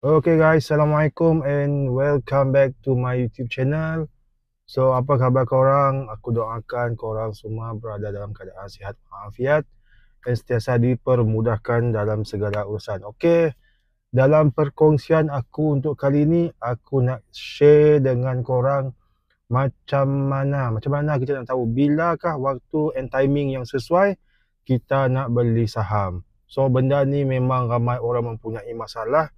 Okay guys, Assalamualaikum and welcome back to my YouTube channel. So, apa khabar korang? Aku doakan korang semua berada dalam keadaan sihat walafiat dan sentiasa dipermudahkan dalam segala urusan. Okay, dalam perkongsian aku untuk kali ini, aku nak share dengan korang macam mana kita nak tahu bilakah waktu and timing yang sesuai kita nak beli saham. So, benda ni memang ramai orang mempunyai masalah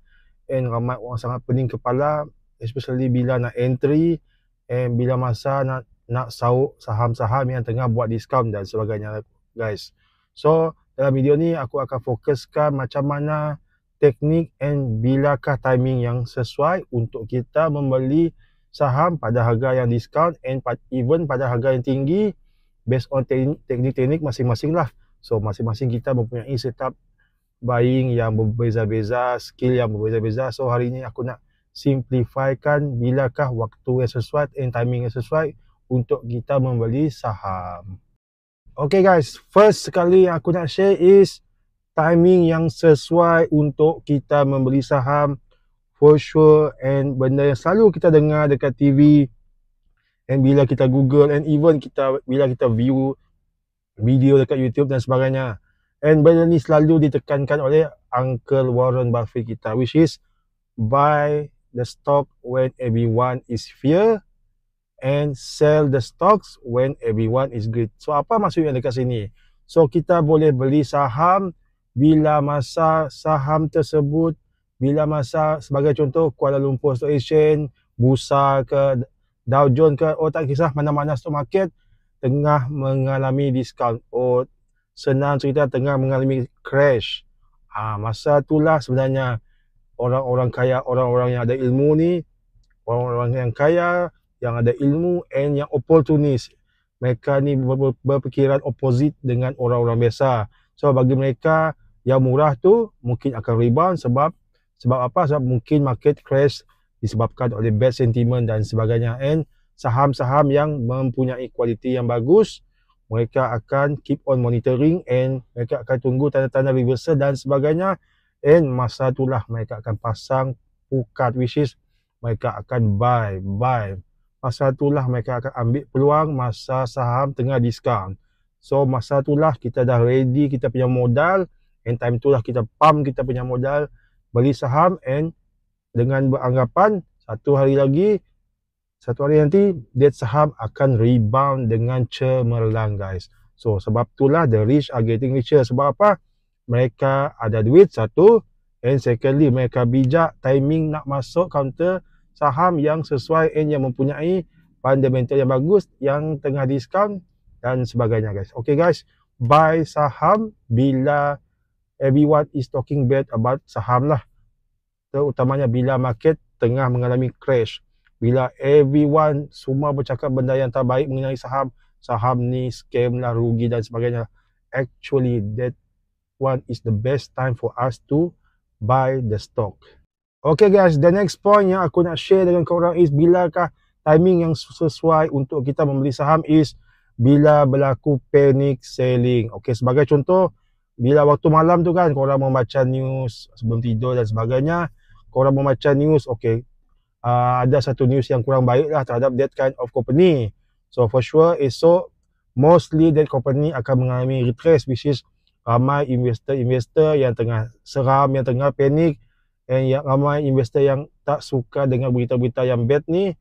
and ramai orang sangat pening kepala, especially bila nak entry and bila masa nak sauk saham-saham yang tengah buat diskaun dan sebagainya guys. So dalam video ni aku akan fokuskan macam mana teknik and bilakah timing yang sesuai untuk kita membeli saham pada harga yang diskaun and even pada harga yang tinggi based on teknik-teknik masing-masing lah. So masing-masing kita mempunyai setup buying yang berbeza-beza, skill yang berbeza-beza. So hari ini aku nak simplifikan bilakah waktu yang sesuai and timing yang sesuai untuk kita membeli saham. Okay guys, first sekali yang aku nak share is timing yang sesuai untuk kita membeli saham for sure, and benda yang selalu kita dengar dekat TV and bila kita Google and even bila kita view video dekat YouTube dan sebagainya. And benda ni selalu ditekankan oleh Uncle Warren Buffett kita, which is buy the stock when everyone is fear and sell the stocks when everyone is greed. So apa maksudnya dekat sini? So kita boleh beli saham bila masa saham tersebut, bila masa sebagai contoh Kuala Lumpur Stock Exchange, Bursa ke, Dow Jones ke, tak kisah mana-mana stock market tengah mengalami diskaun. Senang cerita tengah mengalami crash. Masa itulah sebenarnya orang-orang kaya, orang-orang yang ada ilmu ni, orang-orang yang kaya, yang ada ilmu and yang opportunis. Mereka ni berfikiran opposite dengan orang-orang biasa. So bagi mereka yang murah tu mungkin akan rebound sebab apa? Sebab mungkin market crash disebabkan oleh bad sentiment dan sebagainya. And saham-saham yang mempunyai kualiti yang bagus, mereka akan keep on monitoring and mereka akan tunggu tanda-tanda reversal dan sebagainya, and masa itulah mereka akan pasang pukat, which is mereka akan buy. Masa itulah mereka akan ambil peluang masa saham tengah diskaun. So masa itulah kita dah ready kita punya modal, and time itulah kita pump kita punya modal beli saham, and dengan beranggapan satu hari nanti that saham akan rebound dengan cemerlang guys. So sebab itulah the rich are getting richer. Sebab apa? Mereka ada duit satu, and secondly mereka bijak timing nak masuk counter saham yang sesuai and yang mempunyai fundamental yang bagus, yang tengah diskaun dan sebagainya guys. Okay guys, buy saham bila everyone is talking bad about saham lah, terutamanya bila market tengah mengalami crash. Bila everyone semua bercakap benda yang tak baik mengenai saham, saham ni scam lah, rugi dan sebagainya. Actually that one is the best time for us to buy the stock. Okay guys, the next point yang aku nak share dengan korang is bilakah timing yang sesuai untuk kita membeli saham is bila berlaku panic selling. Okay, sebagai contoh, bila waktu malam tu kan korang membaca news sebelum tidur dan sebagainya, korang membaca news, okay, ada satu news yang kurang baik lah terhadap that kind of company. So for sure esok mostly that company akan mengalami retrace, which is ramai investor yang tengah seram, yang tengah panik, and yang ramai investor yang tak suka dengan berita-berita yang bad ni,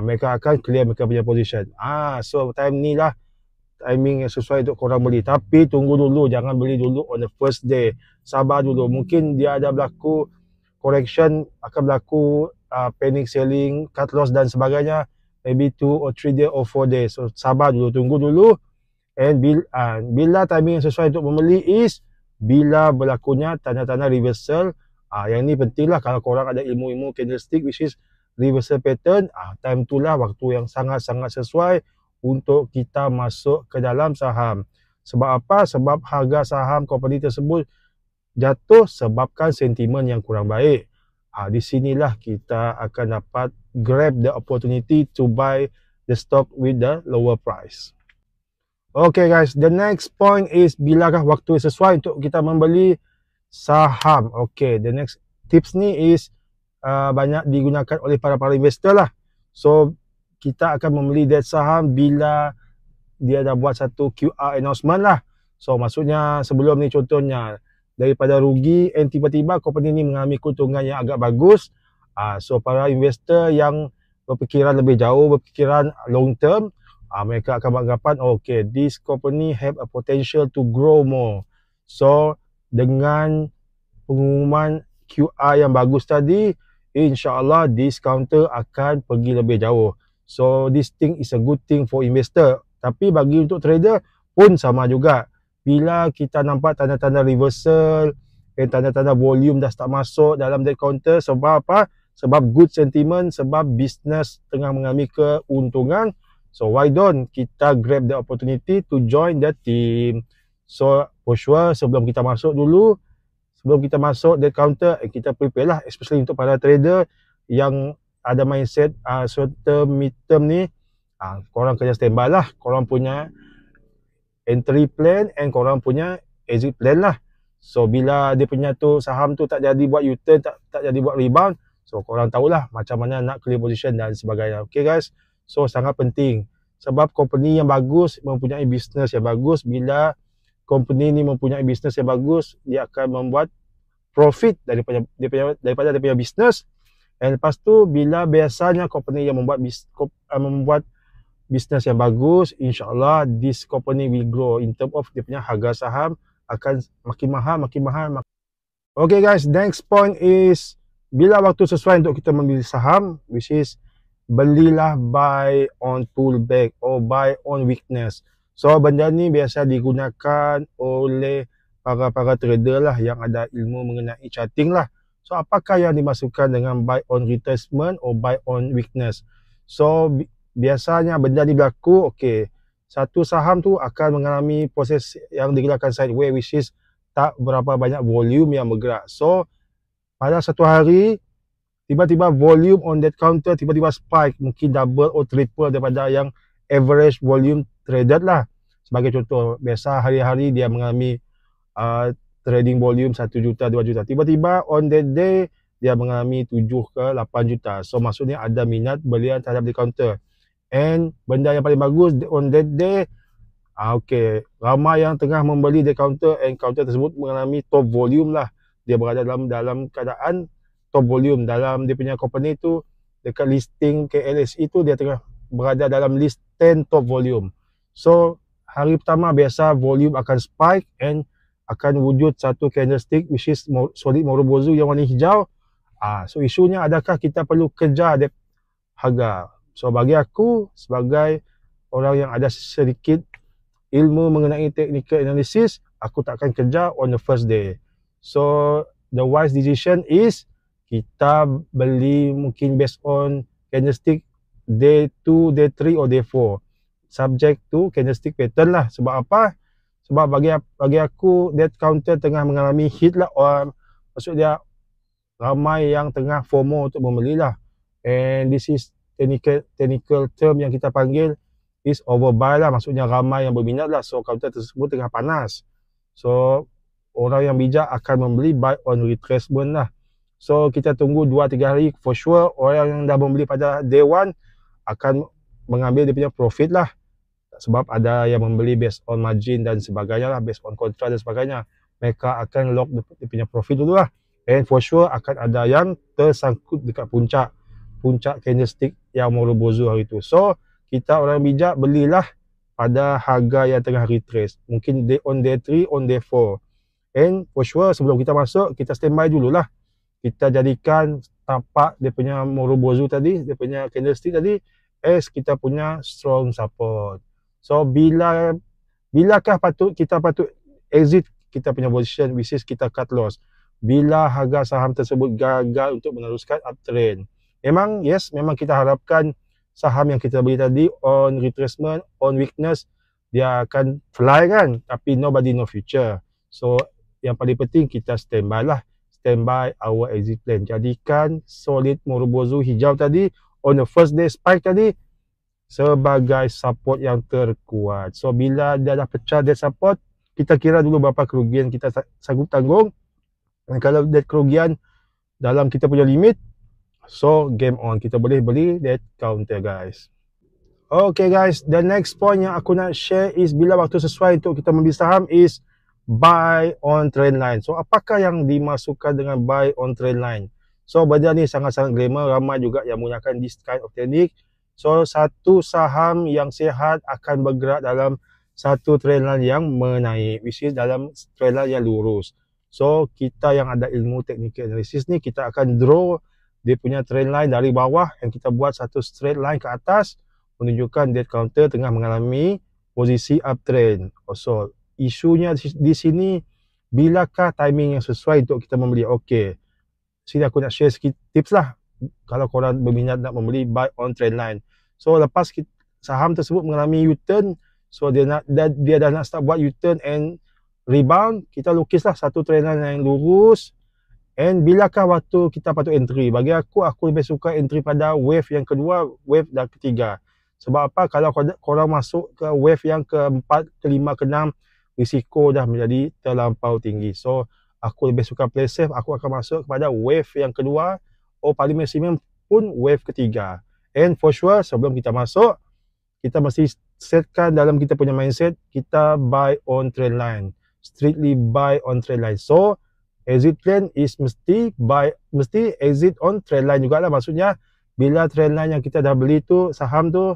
mereka akan clear mereka punya position. So time ni lah timing yang sesuai untuk korang beli. Tapi tunggu dulu, jangan beli dulu on the first day. Sabar dulu, mungkin dia ada berlaku correction, akan berlaku panic selling, cut loss dan sebagainya, maybe 2 or 3 days or 4 days. So sabar dulu, tunggu dulu. And bila timing yang sesuai untuk membeli is bila berlakunya tanda-tanda reversal. Yang ni penting lah kalau korang ada ilmu-ilmu candlestick, which is reversal pattern. Time itulah waktu yang sangat-sangat sesuai untuk kita masuk ke dalam saham. Sebab apa? Sebab harga saham company tersebut jatuh sebabkan sentimen yang kurang baik. Di sinilah kita akan dapat grab the opportunity to buy the stock with the lower price. Okay guys, the next point is bilakah waktu sesuai untuk kita membeli saham. Okay, the next tips ni is banyak digunakan oleh para investor lah. So kita akan membeli that saham bila dia dah buat satu QR announcement lah. So maksudnya sebelum ni contohnya daripada rugi and tiba-tiba company ni mengalami keuntungan yang agak bagus. So para investor yang berfikiran lebih jauh, berfikiran long term, mereka akan beranggapan okay, this company have a potential to grow more. So dengan pengumuman QR yang bagus tadi, insyaAllah this counter akan pergi lebih jauh. So this thing is a good thing for investor. Tapi bagi untuk trader pun sama juga. Bila kita nampak tanda-tanda reversal dan tanda-tanda volume dah start masuk dalam that counter, sebab apa? Sebab good sentiment, sebab business tengah mengalami keuntungan. So why don't kita grab the opportunity to join the team. So for sure sebelum kita masuk dulu, sebelum kita masuk that counter, kita prepare lah, especially untuk para trader yang ada mindset short term, mid term ni. Korang kena standby lah, korang punya entry plan and korang punya exit plan lah. So bila dia punya tu saham tu tak jadi buat U-turn, tak jadi buat rebound, so korang tahulah macam mana nak clear position dan sebagainya. Okay guys, so sangat penting sebab company yang bagus mempunyai business yang bagus. Bila company ni mempunyai business yang bagus, dia akan membuat profit daripada dia punya business. Dan lepas tu bila biasanya company yang membuat business yang bagus, insyaAllah this company will grow in term of dia punya harga saham akan makin mahal. Okay guys, next point is bila waktu sesuai untuk kita membeli saham, which is belilah buy on pullback or buy on weakness. So benda ni biasa digunakan oleh para trader lah yang ada ilmu mengenai charting lah. So apakah yang dimasukkan dengan buy on retracement or buy on weakness? So biasanya benda ni berlaku, okay, satu saham tu akan mengalami proses yang digelarkan sideways, which is tak berapa banyak volume yang bergerak. So pada satu hari tiba-tiba volume on that counter tiba-tiba spike, mungkin double or triple daripada yang average volume traded lah. Sebagai contoh, biasa hari-hari dia mengalami trading volume 1 juta, 2 juta. Tiba-tiba on that day dia mengalami 7 ke 8 juta. So maksudnya ada minat belian terhadap di counter. And benda yang paling bagus on that day, okay, ramai yang tengah membeli di counter and counter tersebut mengalami top volume lah. Dia berada dalam keadaan top volume dalam dia punya company tu, dekat listing KLSE tu dia tengah berada dalam list 10 top volume. So hari pertama biasa volume akan spike and akan wujud satu candlestick which is solid Morobozu yang warna hijau. So isunya adakah kita perlu kejar harga? So bagi aku sebagai orang yang ada sedikit ilmu mengenai technical analysis, aku tak akan kejar on the first day. So the wise decision is kita beli mungkin based on candlestick day 2, day 3 or day 4. Subject to candlestick pattern lah. Sebab apa? Sebab bagi aku that counter tengah mengalami hit lah. Maksud dia ramai yang tengah FOMO untuk membeli lah. And this is technical term yang kita panggil is overbuy lah. Maksudnya ramai yang berminat lah. So counter tersebut tengah panas. So orang yang bijak akan membeli buy on retracement lah. So kita tunggu 2-3 hari for sure orang yang dah membeli pada day 1 akan mengambil dia punya profit lah. Sebab ada yang membeli based on margin dan sebagainya lah, based on contract dan sebagainya. Mereka akan lock dia punya profit dulu lah. And for sure akan ada yang tersangkut dekat puncak candlestick yang Morobozu hari tu. So kita orang bijak belilah pada harga yang tengah retrace. Mungkin on day 3, on day 4. And for sure sebelum kita masuk, kita standby dululah. Kita jadikan tapak dia punya Morobozu tadi, dia punya candlestick tadi as kita punya strong support. So bilakah kita patut exit kita punya position, which is kita cut loss bila harga saham tersebut gagal untuk meneruskan uptrend. Memang kita harapkan saham yang kita beli tadi on retracement, on weakness, dia akan fly kan, tapi nobody know future. So yang paling penting kita standby lah, standby our exit plan. Jadikan solid Morobozu hijau tadi on the first day spike tadi sebagai support yang terkuat. So bila dia dah pecah that support, kita kira dulu berapa kerugian kita sanggup tanggung. Dan kalau that kerugian dalam kita punya limit, So game on, kita boleh beli dead counter guys. Okay guys, the next point yang aku nak share is bila waktu sesuai untuk kita membeli saham is buy on trend line. So apakah yang dimasukkan dengan buy on trend line? So benda ni sangat-sangat glamour, ramai juga yang menggunakan this kind of technique. So satu saham yang sihat akan bergerak dalam satu trend line yang menaik, which is dalam trend line yang lurus. So kita yang ada ilmu technical analysis ni, kita akan draw dia punya trend line dari bawah yang kita buat satu straight line ke atas, menunjukkan dead counter tengah mengalami posisi uptrend. So isunya di sini, bilakah timing yang sesuai untuk kita membeli? Okey, sini aku nak share sikit tips lah kalau korang berminat nak membeli buy on trend line. So lepas saham tersebut mengalami U-turn, so dia dah nak start buat U-turn and rebound, kita lukislah satu trend line yang lurus. And bilakah waktu kita patut entry? Bagi aku lebih suka entry pada wave yang kedua, wave dan ketiga. Sebab apa? Kalau korang masuk ke wave yang keempat, kelima, keenam, risiko dah menjadi terlampau tinggi. So aku lebih suka play safe, aku akan masuk kepada wave yang kedua, paling maksimum pun wave ketiga. And for sure, sebelum kita masuk, kita mesti setkan dalam kita punya mindset, kita buy on trend line. Strictly buy on trend line. So exit plan is mesti exit on trend line jugalah. Maksudnya bila trend line yang kita dah beli tu, saham tu,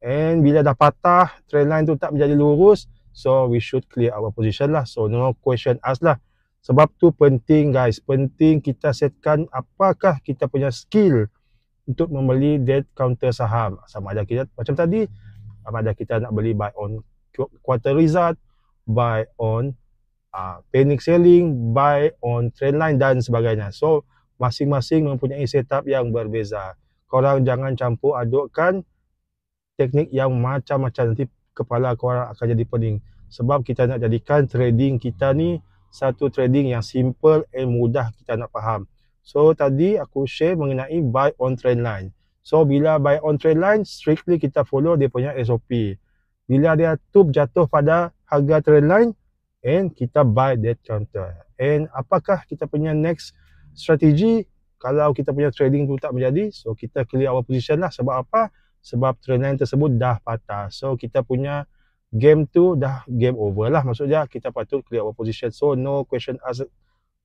and bila dah patah, trend line tu tak menjadi lurus, so we should clear our position lah. So no question asked lah. Sebab tu penting guys, penting kita setkan apakah kita punya skill untuk membeli dead counter saham. Sama ada kita macam tadi, sama ada kita nak beli buy on quarter result, buy on panic selling, buy on trend line dan sebagainya. So masing-masing mempunyai setup yang berbeza. Korang jangan campur adukkan teknik yang macam-macam, nanti kepala korang akan jadi pening. Sebab kita nak jadikan trading kita ni satu trading yang simple and mudah kita nak faham. So tadi aku share mengenai buy on trend line. So bila buy on trend line, strictly kita follow dia punya SOP. Bila dia jatuh pada harga trend line, and kita buy that counter. And apakah kita punya next strategi kalau kita punya trading tu tak menjadi? So kita clear our position lah. Sebab apa? Sebab trend line tersebut dah patah. So kita punya game tu dah game over lah. Maksudnya kita patut clear our position. So no question asked.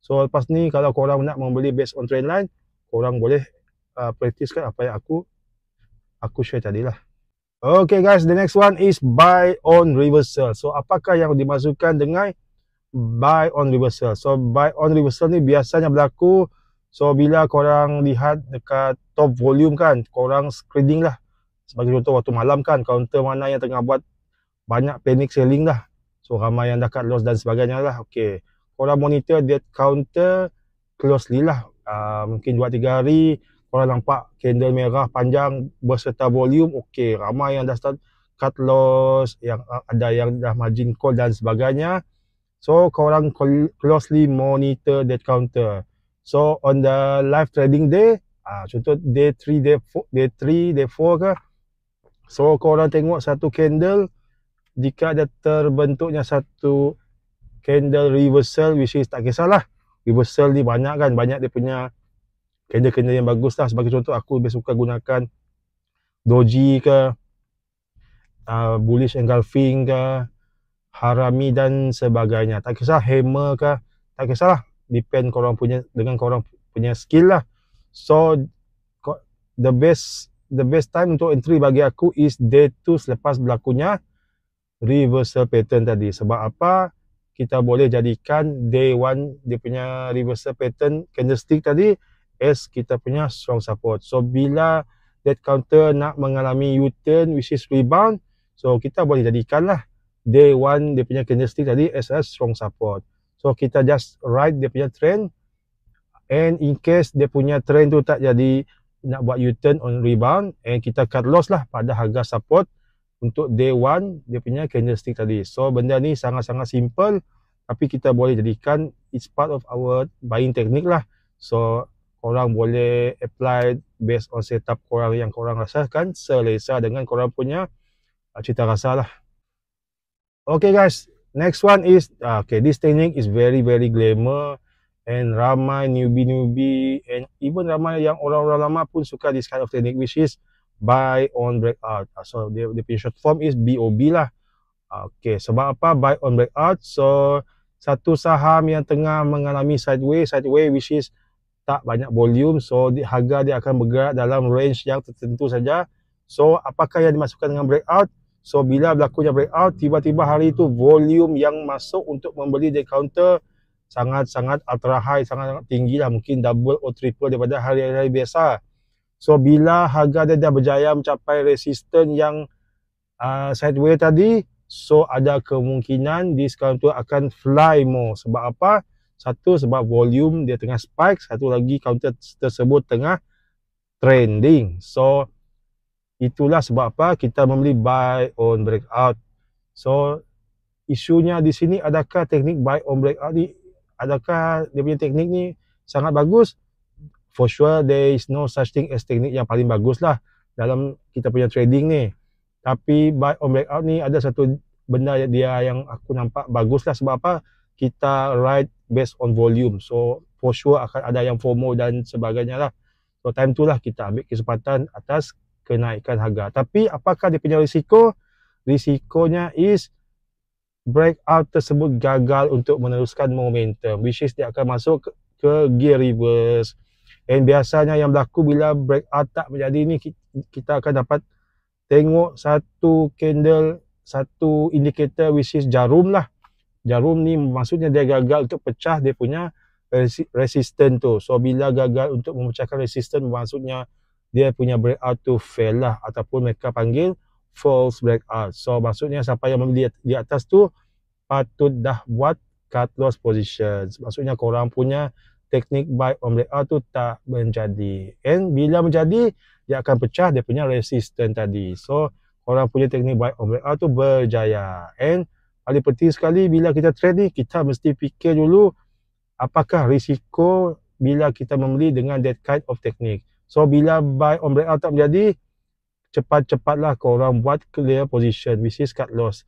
So lepas ni kalau korang nak membeli based on trend line, korang boleh practicekan apa yang aku share tadi lah. Okay guys, the next one is buy on reversal. So apakah yang dimasukkan dengan buy on reversal? So buy on reversal ni biasanya berlaku, so bila korang lihat dekat top volume kan, korang screening lah. Sebagai contoh waktu malam kan, counter mana yang tengah buat banyak panic selling lah, so ramai yang dekat loss dan sebagainya lah. Okay, korang monitor that counter closely lah. Mungkin 2-3 hari korang nampak candle merah panjang berserta volume, okey, ramai yang dah start cut loss, yang ada yang dah margin call dan sebagainya. So korang closely monitor that counter. So on the live trading day, contoh day 3, day 4 ke, so korang tengok satu candle, jika ada terbentuknya satu candle reversal, which is tak kisahlah, reversal ni banyak kan, banyak dia punya candle-candle yang bagus lah. Sebagai contoh, aku lebih suka gunakan doji ke, bullish engulfing ke, harami dan sebagainya. Tak kisah hammer ke, tak kisahlah, depend korang punya, dengan korang punya skill lah. So the best time untuk entry bagi aku is day 2 selepas berlakunya reversal pattern tadi. Sebab apa? Kita boleh jadikan day 1 dia punya reversal pattern candlestick tadi as kita punya strong support. So bila that counter nak mengalami U-turn which is rebound, so kita boleh jadikanlah day 1 dia punya candlestick tadi as a strong support. So kita just ride dia punya trend, and in case dia punya trend tu tak jadi nak buat U-turn on rebound, and kita cut loss lah pada harga support untuk day 1 dia punya candlestick tadi. So benda ni sangat-sangat simple, tapi kita boleh jadikan it's part of our buying technique lah. So korang boleh apply based on setup korang yang korang rasakan selesa dengan korang punya cita rasa lah. Okay guys, next one is okay, this technique is very glamour And ramai newbie and even ramai yang orang-orang lama pun suka this kind of technique, which is buy on breakout. So the short form is BOB lah. Okay, sebab apa buy on breakout? So satu saham yang tengah mengalami sideways which is tak banyak volume, so harga dia akan bergerak dalam range yang tertentu saja. So apakah yang dimasukkan dengan breakout? So bila berlakunya breakout, tiba-tiba hari itu volume yang masuk untuk membeli di counter sangat-sangat ultra high, sangat tinggi lah, mungkin double atau triple daripada hari-hari biasa. So bila harga dia dah berjaya mencapai resisten yang sideways tadi, so ada kemungkinan this counter akan fly more. Sebab apa? Satu, sebab volume dia tengah spike. Satu lagi, counter tersebut tengah trending. So itulah sebab apa kita membeli buy on breakout. So isunya di sini, adakah teknik buy on breakout ni, adakah dia punya teknik ni sangat bagus? For sure there is no such thing as teknik yang paling bagus lah dalam kita punya trading ni. Tapi buy on breakout ni ada satu benda dia yang aku nampak bagus lah. Sebab apa? Kita ride based on volume. So for sure akan ada yang FOMO dan sebagainya lah. So time tu lah kita ambil kesempatan atas kenaikan harga. Tapi apakah dia punya risiko? Risikonya is breakout tersebut gagal untuk meneruskan momentum, which is dia akan masuk ke gear reverse. And biasanya yang berlaku bila breakout tak menjadi ni, kita akan dapat tengok satu candle, satu indicator which is jarum lah. Jarum ni maksudnya dia gagal untuk pecah dia punya resistance tu. So bila gagal untuk memecahkan resistance, maksudnya dia punya breakout tu fail lah, ataupun mereka panggil false breakout. So maksudnya siapa yang membeli di atas tu patut dah buat cut loss positions. Maksudnya korang punya teknik buy on breakout tu tak menjadi. And bila menjadi, dia akan pecah dia punya resistance tadi. So korang punya teknik buy on breakout tu berjaya. And paling penting sekali bila kita trade ni, kita mesti fikir dulu apakah risiko bila kita membeli dengan that kind of teknik. So bila buy on breakout tak menjadi, cepat-cepatlah korang buat clear position, which is cut loss.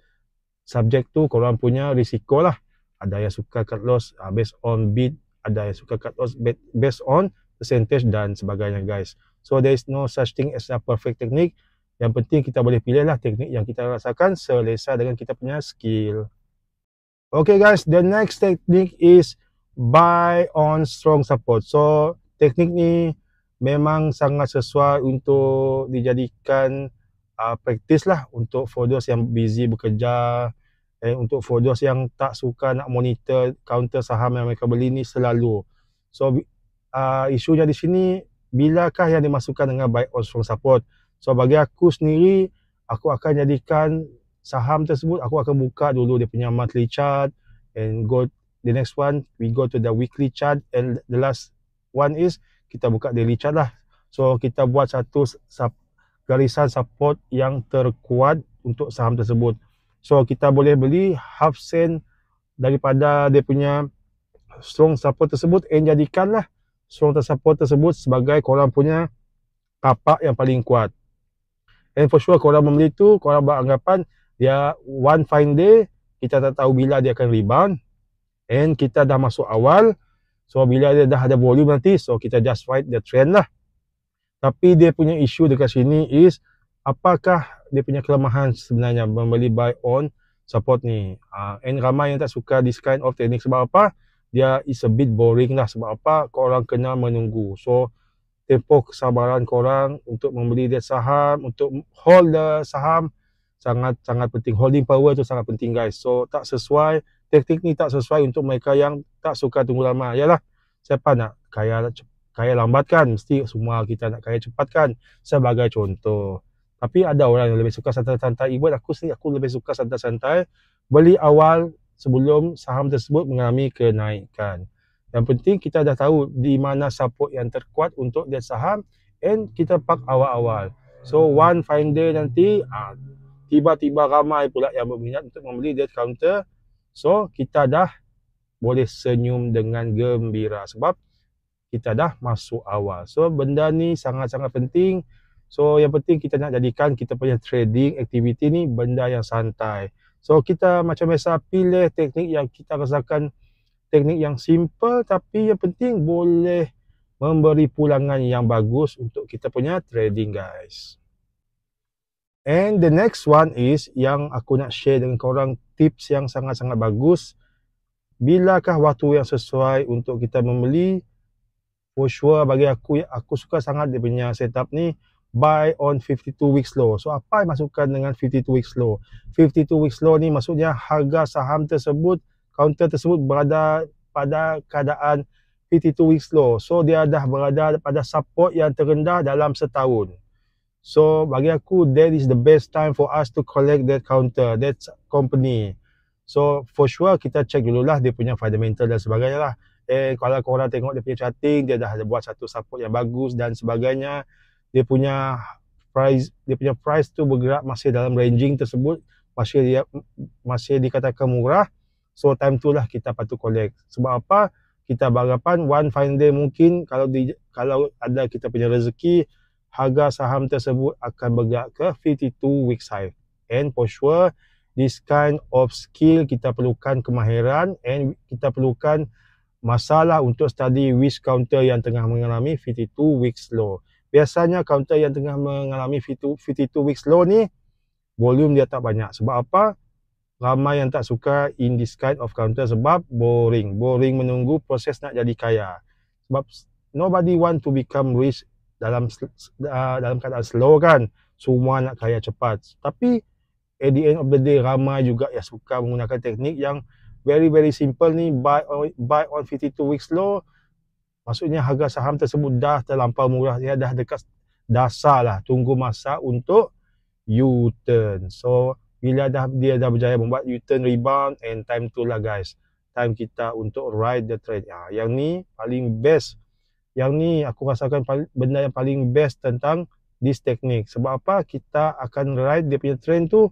Subject tu korang punya risiko lah. Ada yang suka cut loss based on bid, ada yang suka cut loss based on percentage dan sebagainya guys. So there is no such thing as a perfect technique. Yang penting kita boleh pilih lah teknik yang kita rasakan selesa dengan kita punya skill. Okay guys, the next technique is buy on strong support. So teknik ni memang sangat sesuai untuk dijadikan practice lah untuk for those yang busy bekerja, untuk for those yang tak suka nak monitor counter saham yang mereka beli ni selalu. So isunya di sini, bilakah yang dimasukkan dengan buy on strong support? So bagi aku sendiri, aku akan jadikan saham tersebut, aku akan buka dulu dia punya monthly chart, and go the next one, we go to the weekly chart, and the last one is kita buka daily chart lah. So kita buat satu garisan support yang terkuat untuk saham tersebut. So kita boleh beli half cent daripada dia punya strong support tersebut, and jadikanlah strong support tersebut sebagai korang punya tapak yang paling kuat. And for sure korang membeli tu, korang beranggapan dia one fine day, kita tak tahu bila dia akan rebound, and kita dah masuk awal. So bila dia dah ada volume nanti, so kita just ride the trend lah. Tapi dia punya isu dekat sini is, apakah dia punya kelemahan sebenarnya membeli buy on support ni. And ramai yang tak suka this kind of technique. Sebab apa? Dia is a bit boring lah. Sebab apa? Korang kena menunggu. So tempoh kesabaran korang untuk membeli dia saham, untuk hold the saham, sangat-sangat penting. Holding power tu sangat penting guys. So tak sesuai, teknik ni tak sesuai untuk mereka yang tak suka tunggu lama. Yalah, siapa nak kaya lambat kan? Mesti semua kita nak kaya cepat kan? Sebagai contoh. Tapi ada orang yang lebih suka santai-santai. Even aku sendiri, aku lebih suka santai-santai. Beli awal sebelum saham tersebut mengalami kenaikan. Yang penting kita dah tahu di mana support yang terkuat untuk dia saham, and kita park awal-awal. So one fine day nanti, tiba-tiba ramai pula yang berminat untuk membeli dia counter. So kita dah boleh senyum dengan gembira sebab kita dah masuk awal. So benda ni sangat-sangat penting. So yang penting kita nak jadikan kita punya trading activity ni benda yang santai. So kita macam biasa pilih teknik yang kita rasakan teknik yang simple tapi yang penting boleh memberi pulangan yang bagus untuk kita punya trading guys. And the next one is yang aku nak share dengan korang tips yang sangat-sangat bagus. Bilakah waktu yang sesuai untuk kita membeli? For sure bagi aku suka sangat dia punya setup ni, buy on 52 weeks low. So apa yang masukkan dengan 52 weeks low? 52 weeks low ni maksudnya harga saham tersebut, counter tersebut berada pada keadaan 52 weeks low. So dia dah berada pada support yang terendah dalam setahun. So bagi aku that is the best time for us to collect that counter, that company. So for sure kita check dululah dia punya fundamental dan sebagainya lah. Kalau korang tengok dia punya charting, dia dah ada buat satu support yang bagus dan sebagainya. Dia punya price tu bergerak masih dalam ranging tersebut, masih dikatakan murah. So time tu lah kita patut collect. Sebab apa? Kita berharapan one fine day mungkin kalau ada kita punya rezeki, harga saham tersebut akan bergerak ke 52 weeks high. And for sure this kind of skill kita perlukan kemahiran and kita perlukan masalah untuk study which counter yang tengah mengalami 52 weeks low. Biasanya counter yang tengah mengalami 52 weeks low ni volume dia tak banyak. Sebab apa? Ramai yang tak suka in this kind of counter sebab boring. Boring menunggu proses nak jadi kaya. Sebab nobody want to become rich dalam keadaan slow kan. Semua nak kaya cepat. Tapi at the end of the day ramai juga yang suka menggunakan teknik yang very simple ni, buy on 52 weeks low. Maksudnya harga saham tersebut dah terlampau murah, dia dah dekat dasar lah, tunggu masa untuk U-turn. So bila dia dah berjaya membuat U-turn rebound, and time tu lah guys, time kita untuk ride the trend. Yang ni paling best, yang ni aku rasakan benda yang paling best tentang this teknik. Sebab apa? Kita akan ride dia punya trend tu.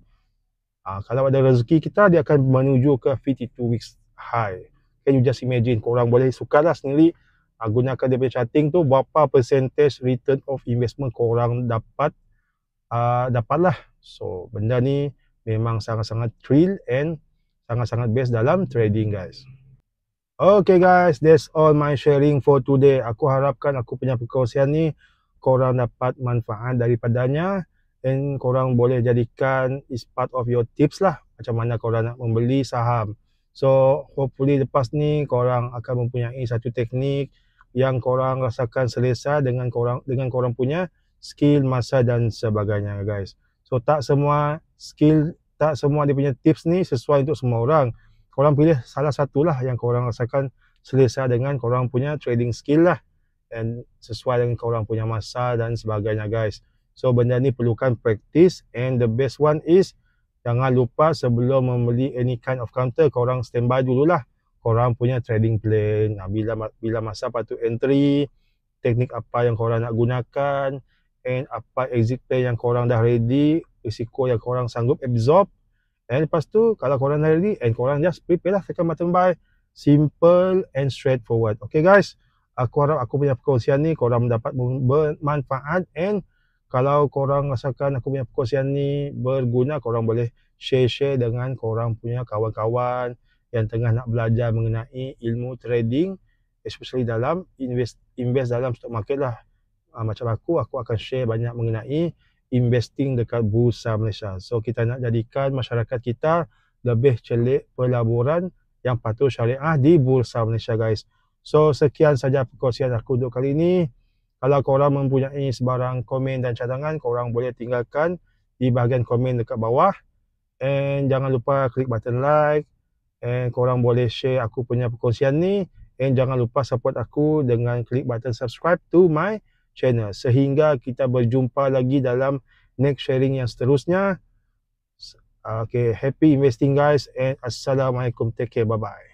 Kalau ada rezeki kita, dia akan menuju ke 52 weeks high. Can you just imagine, korang boleh sukarlah sendiri gunakan dia punya charting tu, berapa percentage return of investment korang dapatlah. So benda ni memang sangat-sangat thrill and sangat-sangat best dalam trading guys. Okay guys, that's all my sharing for today. Aku harapkan aku punya perkongsian ni korang dapat manfaat daripadanya. And korang boleh jadikan is part of your tips lah, macam mana korang nak membeli saham. So hopefully lepas ni korang akan mempunyai satu teknik yang korang rasakan selesa dengan korang punya skill, masa dan sebagainya guys. So tak semua dia punya tips ni sesuai untuk semua orang. Korang pilih salah satulah yang korang rasakan selesa dengan korang punya trading skill lah, and sesuai dengan korang punya masa dan sebagainya guys. So benda ni perlukan practice, and the best one is jangan lupa sebelum membeli any kind of counter, korang standby dululah korang punya trading plan. Bila masa patut entry, teknik apa yang korang nak gunakan, and apa exit plan yang korang dah ready, risiko yang korang sanggup absorb. And lepas tu kalau korang dah ready, and korang just prepare lah tekan button buy. Simple and straightforward. Okay guys, aku harap aku punya perkongsian ni korang mendapat bermanfaat, and kalau korang rasakan aku punya perkongsian ni berguna, korang boleh share dengan korang punya kawan-kawan yang tengah nak belajar mengenai ilmu trading, especially dalam invest dalam stock market lah. Macam aku akan share banyak mengenai investing dekat Bursa Malaysia. So kita nak jadikan masyarakat kita lebih celik pelaburan yang patuh syariah di Bursa Malaysia guys. So sekian saja perkongsian aku untuk kali ini. Kalau korang mempunyai sebarang komen dan cadangan, korang boleh tinggalkan di bahagian komen dekat bawah. And jangan lupa klik button like. And korang boleh share aku punya perkongsian ni. And jangan lupa support aku dengan klik button subscribe to my channel. Sehingga kita berjumpa lagi dalam next sharing yang seterusnya. Okay, happy investing guys. And Assalamualaikum. Take care. Bye-bye.